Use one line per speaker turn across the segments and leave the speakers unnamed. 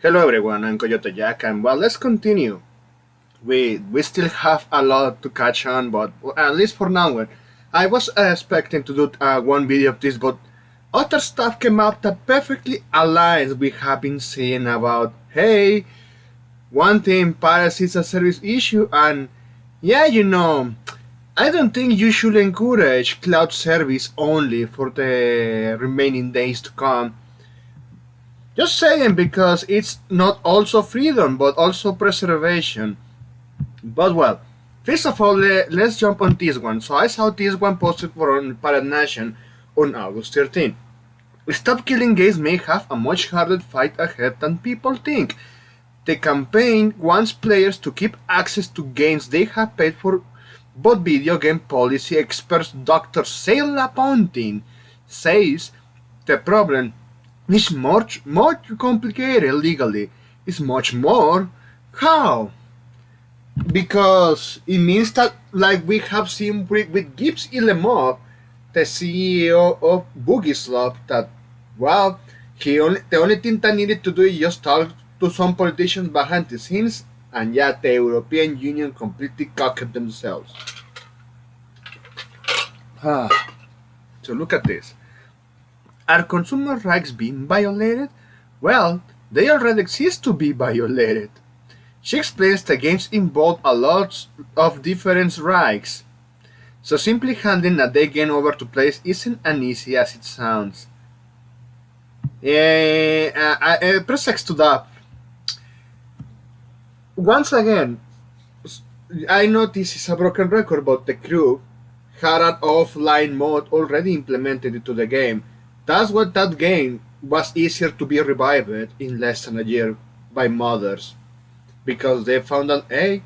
Hello everyone, I'm Coyote Jack, and well, let's continue. We still have a lot to catch on, but at least for now, I was expecting to do one video of this, but other stuff came up that perfectly aligns with have been saying about, hey, one thing, piracy is a service issue, and yeah, I don't think you should encourage cloud service only for the remaining days to come. Just saying because it's not also freedom but also preservation. But well, first of all, let's jump on this one. So I saw this one posted for on Pirate Nation on August 13th. Stop Killing Games may have a much harder fight ahead than people think. The campaign wants players to keep access to games they have paid for, but video game policy expert Dr. Sale Lapontin says the problem is much complicated legally. It's much more. How? Because it means that, like we have seen with Gibbs Ilemov, the CEO of Boogie Slop, that, well, the only thing that needed to do is just talk to some politicians behind the scenes, and yet the European Union completely cocked themselves. Ah, so look at this. Are consumer rights being violated? Well, they already exist to be violated. She explains the games involve a lot of different rights, so simply handing a dead game over to players isn't as easy as it sounds. Press X to that. Once again, I know this is a broken record, but the crew had an offline mode already implemented into the game. That's what that game was easier to be revived in less than a year by modders because they found an A.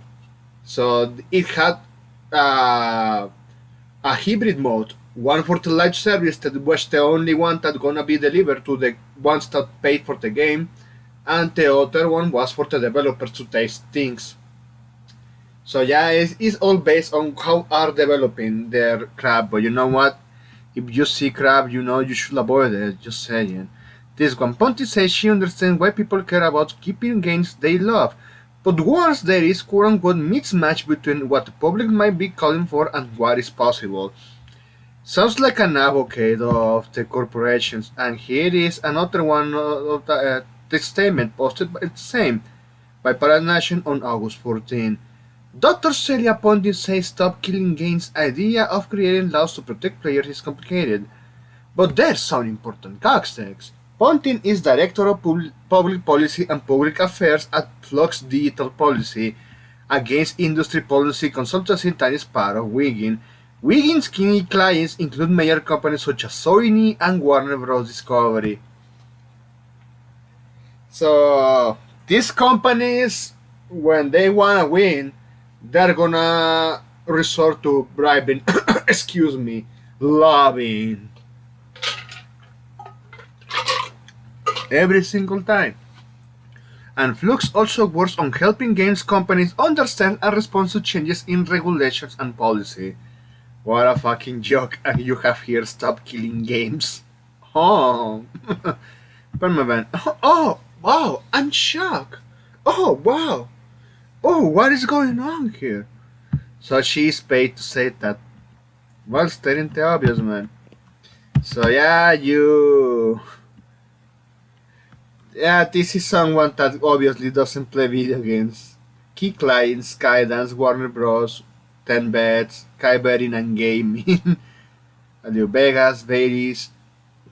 So it had a hybrid mode, one for the live service that was the only one that gonna be delivered to the ones that paid for the game, and the other one was for the developers to taste things. So yeah, it's all based on how are developing their crap. But you know what? If you see crap, you know you should avoid it. Just saying. This one, Ponty says she understands why people care about keeping games they love. But once there is quote unquote mismatch between what the public might be calling for and what is possible. Sounds like an advocate of the corporations, and here is another one of the statement posted by the same by Paranation on August 14. Dr. Celia Pondit says Stop Killing Games' idea of creating laws to protect players is complicated, but there's some important context. Pontin is Director of Public Policy and Public Affairs at Flux Digital Policy, against industry policy consultancy that is part of Wiggin. Wiggin's key clients include major companies such as Sony and Warner Bros. Discovery. So these companies, when they wanna win, they're gonna resort to bribing, excuse me, lobbying every single time. And Flux also works on helping games companies understand and respond to changes in regulations and policy. What a fucking joke, and you have here Stop Killing Games. Oh, permanent. Oh, wow, I'm shocked. Oh, wow. Oh, what is going on here? So she's paid to say that. Well, stating the obvious, man. So yeah, yeah, this is someone that obviously doesn't play video games. Key clients: Skydance, Warner Bros., 10 Bets, Kyberin and Gaming, New Vegas, Vegas,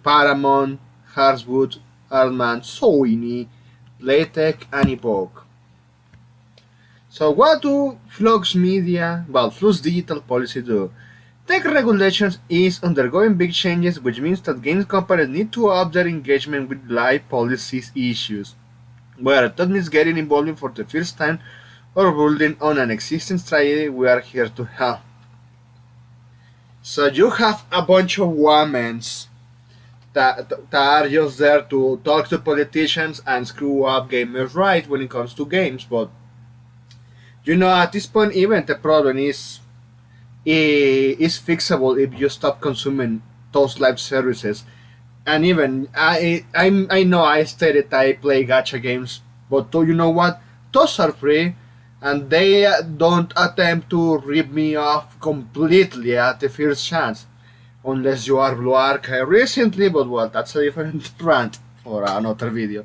Paramount, Harswood, Altman, Sony, Playtech, and Epoch. So what do Flux Digital Policy do? Tech regulations is undergoing big changes, which means that games companies need to up their engagement with live policies issues. Whether that means getting involved for the first time or building on an existing strategy, we are here to help. So you have a bunch of women that are just there to talk to politicians and screw up gamers' rights when it comes to games, but at this point, even the problem is fixable if you stop consuming those live services. And even I know I stated I play gacha games But you know what? Those are free, and they don't attempt to rip me off completely at the first chance. Unless you are Blue Archive recently, but well, that's a different rant for another video.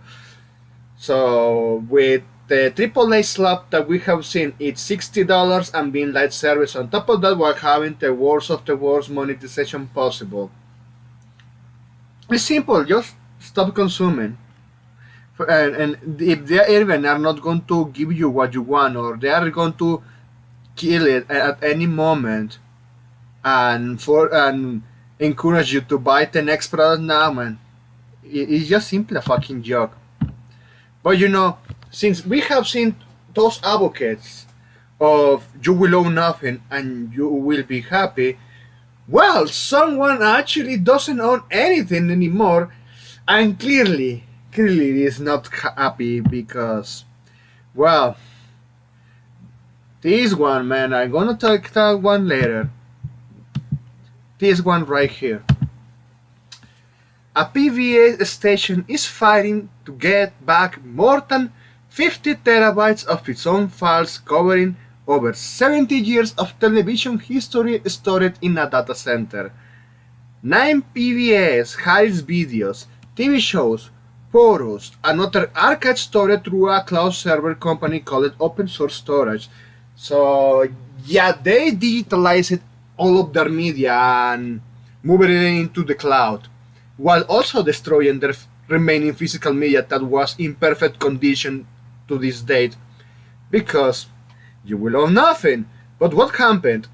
So with the AAA slab that we have seen, it's $60 and being light service. On top of that, we're having the worst of the worst monetization possible. It's simple, just stop consuming. And if they even are not going to give you what you want, or they are going to kill it at any moment, and encourage you to buy the next product now, man, it's just simply a fucking joke. But since we have seen those advocates of you will own nothing and you will be happy, well, someone actually doesn't own anything anymore, and clearly is not happy because, well, this one, man, I'm gonna talk that one later. This one right here. A PVA station is fighting to get back more than 50 terabytes of its own files covering over 70 years of television history stored in a data center. 9 PVAs had its videos, TV shows, photos, and other archives stored through a cloud server company called Open Source Storage. So yeah, they digitalized all of their media and moved it into the cloud, while also destroying their remaining physical media that was in perfect condition to this date, because you will own nothing. But what happened?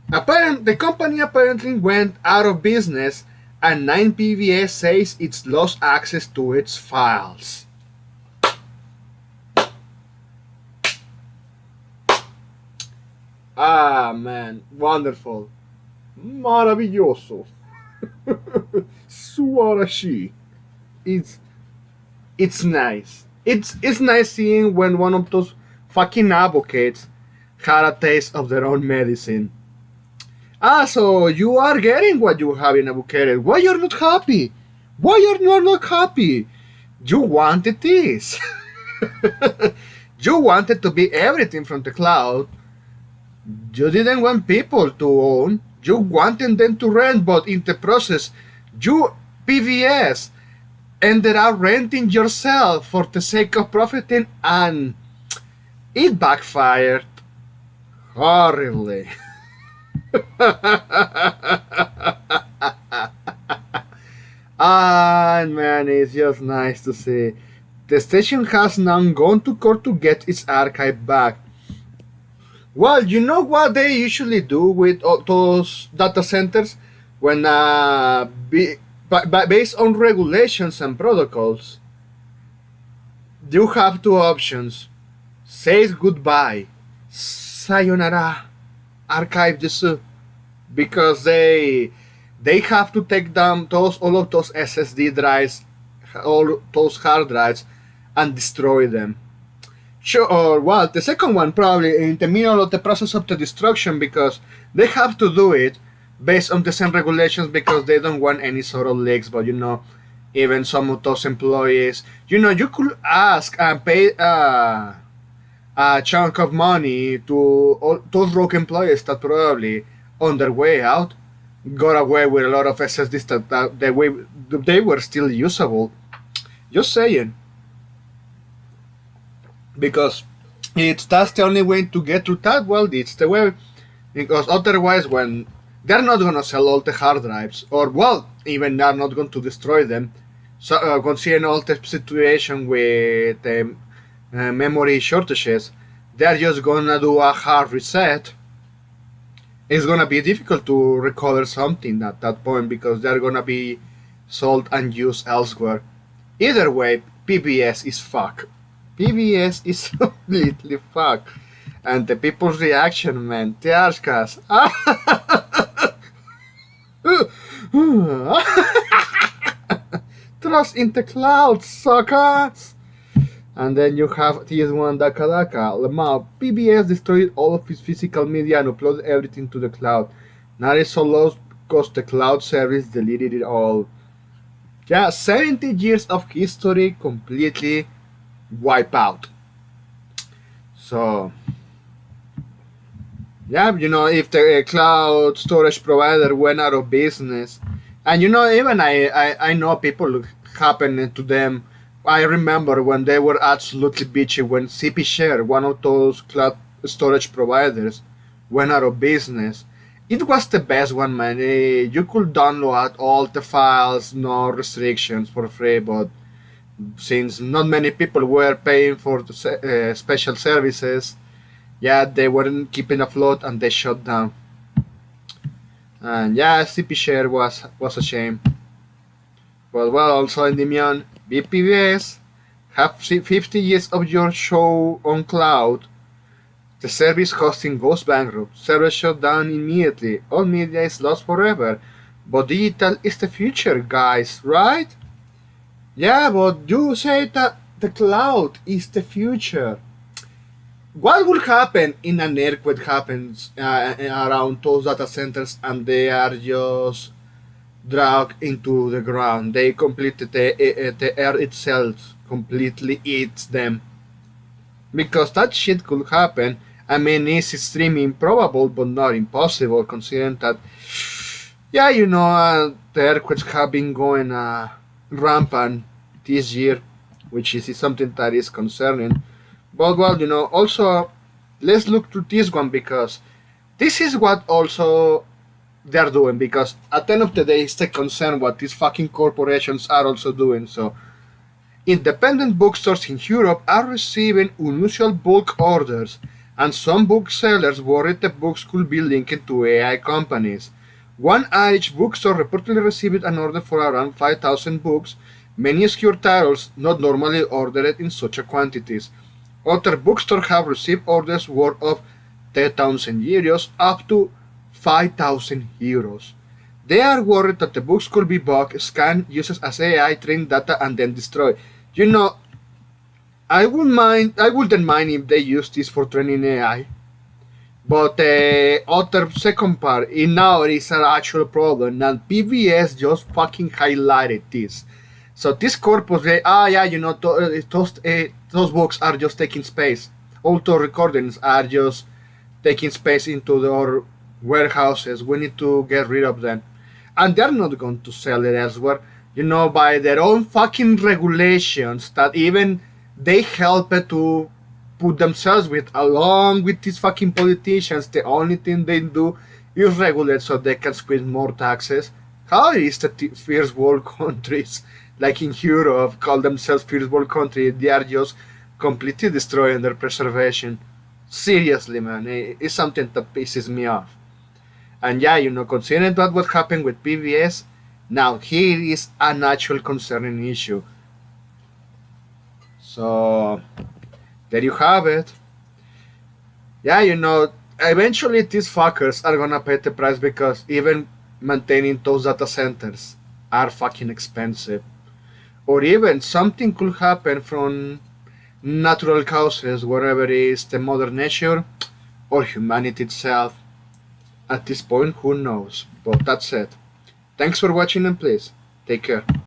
The company apparently went out of business, and 9PVA says it's lost access to its files. Ah, man, wonderful. Maravilloso. Suarashi. It's it's nice. It's nice seeing when one of those fucking advocates had a taste of their own medicine. Ah, so you are getting what you have in advocated. Why you're not happy? Why you're not happy? You wanted this. You wanted to be everything from the cloud. You didn't want people to own. You wanted them to rent, but in the process, you PVS ended up renting yourself for the sake of profiting, and it backfired horribly. Ah, man, it's just nice to see. The station has now gone to court to get its archive back. Well, you know what they usually do with all those data centers when, based on regulations and protocols, you have two options: say goodbye, sayonara, archive the soup, because they have to take down all of those SSD drives, all those hard drives, and destroy them. Sure, or well, the second one probably in the middle of the process of the destruction, because they have to do it based on the same regulations, because they don't want any sort of leaks. But even some of those employees, you could ask and pay a chunk of money to all those rogue employees that probably on their way out got away with a lot of SSDs that they were still usable. Just saying. Because that's the only way to get through that. Well, it's the way, because otherwise, when they're not going to sell all the hard drives, or well, even they're not going to destroy them. So considering all the situation with the memory shortages, they're just going to do a hard reset. It's going to be difficult to recover something at that point, because they're going to be sold and used elsewhere. Either way, PBS is fuck. PBS is completely fuck. And the people's reaction, man, the Arshkas. Trust in the cloud, suckers! And then you have TS1 Daka Daka. Lamau, PBS destroyed all of his physical media and uploaded everything to the cloud. Now it's so lost because the cloud service deleted it all. Yeah, 70 years of history completely wipe out. So yeah, if the cloud storage provider went out of business, and even I know people happened to them. I remember when they were absolutely bitchy when CP Share, one of those cloud storage providers, went out of business. It was the best one, man. You could download all the files, no restrictions, for free, but since not many people were paying for the special services, yeah, they weren't keeping afloat and they shut down. And yeah, CP Share was a shame. But well, also Endymion, BPBS have 50 years of your show on cloud. The service hosting goes bankrupt. Servers shut down immediately. All media is lost forever. But digital is the future, guys, right? Yeah, but you say that the cloud is the future. What will happen in an earthquake happens around those data centers and they are just dragged into the ground? They completely, the earth itself completely eats them. Because that shit could happen. I mean, it's extremely improbable, but not impossible, considering that, yeah, the earthquakes have been going rampant this year, which is something that is concerning. But well, also let's look to this one because this is what also they're doing. Because at the end of the day, it's the concern what these fucking corporations are also doing. So independent bookstores in Europe are receiving unusual bulk orders, and some booksellers worried the books could be linked to AI companies. One Irish bookstore reportedly received an order for around 5,000 books, many obscure titles not normally ordered in such quantities. Other bookstores have received orders worth of 10,000 euros up to 5,000 euros. They are worried that the books could be bugged, scanned, used as AI trained data, and then destroyed. You know, I wouldn't mind if they use this for training AI. But the other second part, now it is an actual problem, and PBS just fucking highlighted this. So this corpus, yeah, those books are just taking space. Auto recordings are just taking space into our warehouses. We need to get rid of them, and they're not going to sell it elsewhere. By their own fucking regulations that even they help it to put themselves with, along with these fucking politicians. The only thing they do is regulate so they can squeeze more taxes. How is the first world countries like in Europe call themselves first world country? They are just completely destroying their preservation. Seriously, man, it's something that pisses me off. And yeah, considering that what happened with PBS, now here is an actual concerning issue. So there you have it. Yeah, eventually these fuckers are gonna pay the price because even maintaining those data centers are fucking expensive. Or even something could happen from natural causes, wherever it is the mother nature or humanity itself. At this point, who knows? But that's it. Thanks for watching and please take care.